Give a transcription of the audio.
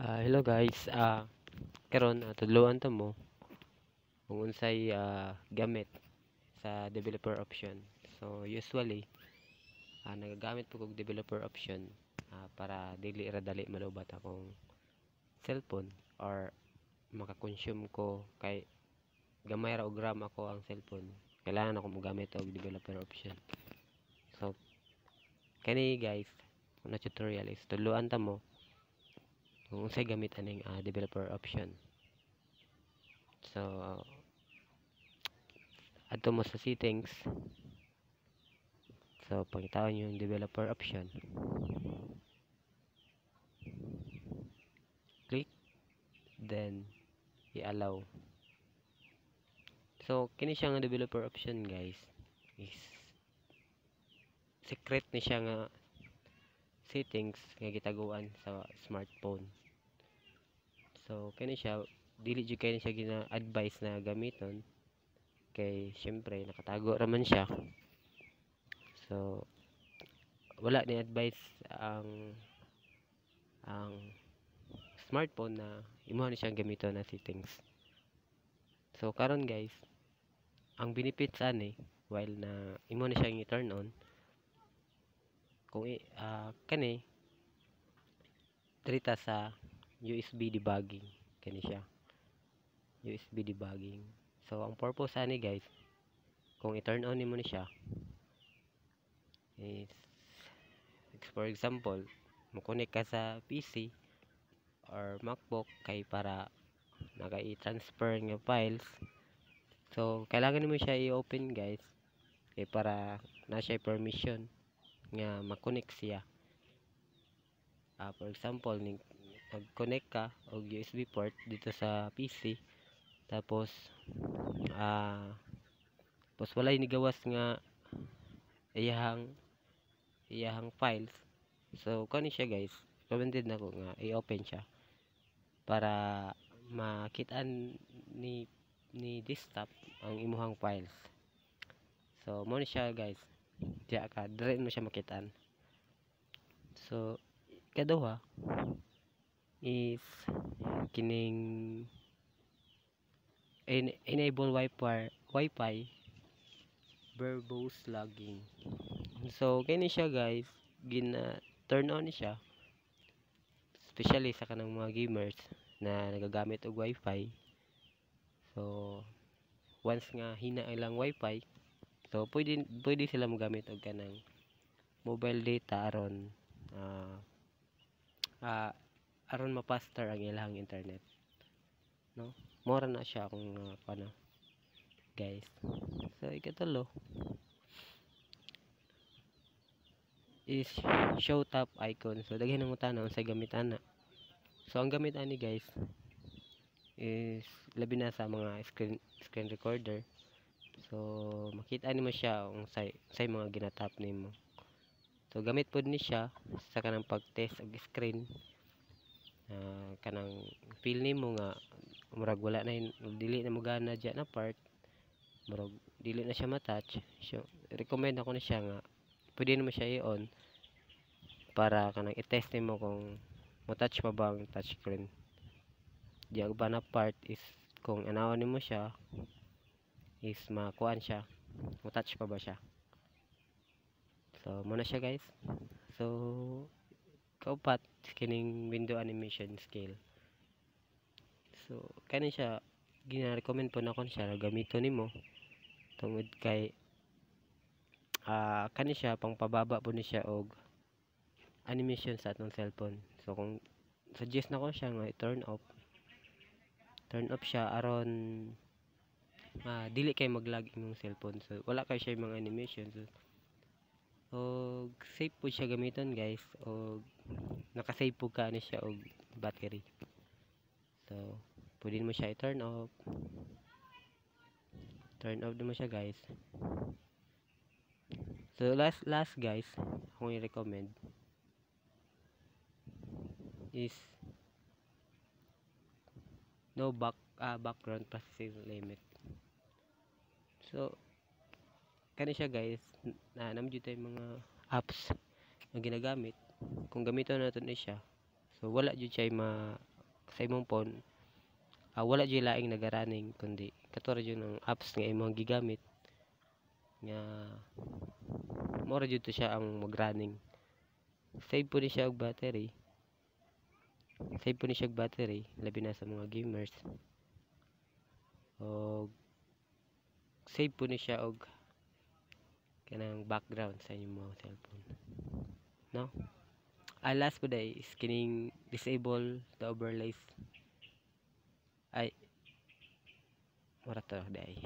Hello guys. Karon tudloan ta mo kung unsay gamit sa developer option. So usually nagagamit po kog developer option para dili ra dali malubat akong cellphone or maka-consume ko kay gamay ra og RAM ako ang cellphone. Kailangan ako mogamit og developer option. So kani guys, na tutorial is tudloan ta mo kung unsay gamit aning developer option. So adto mo sa settings. So pangitawon yung developer option. Click, then i-allow. So kini siya nga developer option guys is secret ni siya nga settings nga gitaguan sa smartphone. So kini siya dili jud kay siya gina-advise na gamiton kay syempre nakatago ra man siya. So wala ni advice ang smartphone na imo ni siyang gamiton na settings. So karon guys, ang benefits ani while na imo na siyang i-turn on kung kani trita sa USB debugging kani siya. USB debugging. So ang purpose ani guys, kung i-turn on nimo ni siya is for example, mo connect ka sa PC or MacBook kay para naka-i-transfer nga files. So kailangan nimo siya i-open guys kay para na siya permission nga ma-connect siya. For example, nag-connect ka og USB port dito sa PC tapos tapos walay ni gawas nga iyahang files. So kani siya guys, recommended nako nga i-open siya para makitaan ni desktop ang imuhang files. So mo ni siya guys, diya ka dire mo siya makitaan. So kaduha is kining enable wifi verbose logging. So kini siya guys, turn on ni siya especially sa kanang mga gamers na nagagamit og wifi. So once nga hina ilang wifi, so pwede sila mogamit og kanang mobile data aron ma-faster ang ilang internet, no? Mora na siya kung guys. So ikatulo is show top icon. So daghan ang utana unsay gamit ana. So ang gamit ani guys is labi na sa mga screen recorder. So makita nimo siya unsay mga ginatap nimo. So gamit pod ni siya sa kanang pag-test og screen. Kanang feel nimo nga murag wala na dili na mo gana diya na part, murag dili na siya ma-touch. So recommend ako na siya nga pwede mo siya i-on para kanang i-test nimo kung mo-touch pa ba ang touchscreen. Diya ba na part is kung anawon nimo siya is makuan siya, mo-touch pa ba siya. So muna siya guys. So kaupat kining window animation scale. So kani siya gina-recommend po na kon siya gamiton nimo tungod kay kani siya pangpababa po ni siya og animation sa atong cellphone. So kung suggest na ko siya nga i-turn off siya aron dili kay mag-lag imong cellphone. So wala kay siya mga animation. So safe po siya gamiton guys, og naka-save po ka ni siya og battery. So pwede mo siya i-turn off mo siya guys. So last guys, akong i-recommend is no background processing limit. So kani siya guys, namjud tay mga apps na ginagamit kung gamiton natin ni siya. So wala jud siya sa imong phone, wala jud laing naga-running kundi kato ra jud ang apps nga imong gigamit nga mao ra jud to siya ang mag-running. Save po ni siya og battery. Save po ni siya og battery labi na sa mga gamers. O save po ni siya og kanang background sa inyong mga cellphone. No? Last po day is kining disable the overlays. Ay mura to day.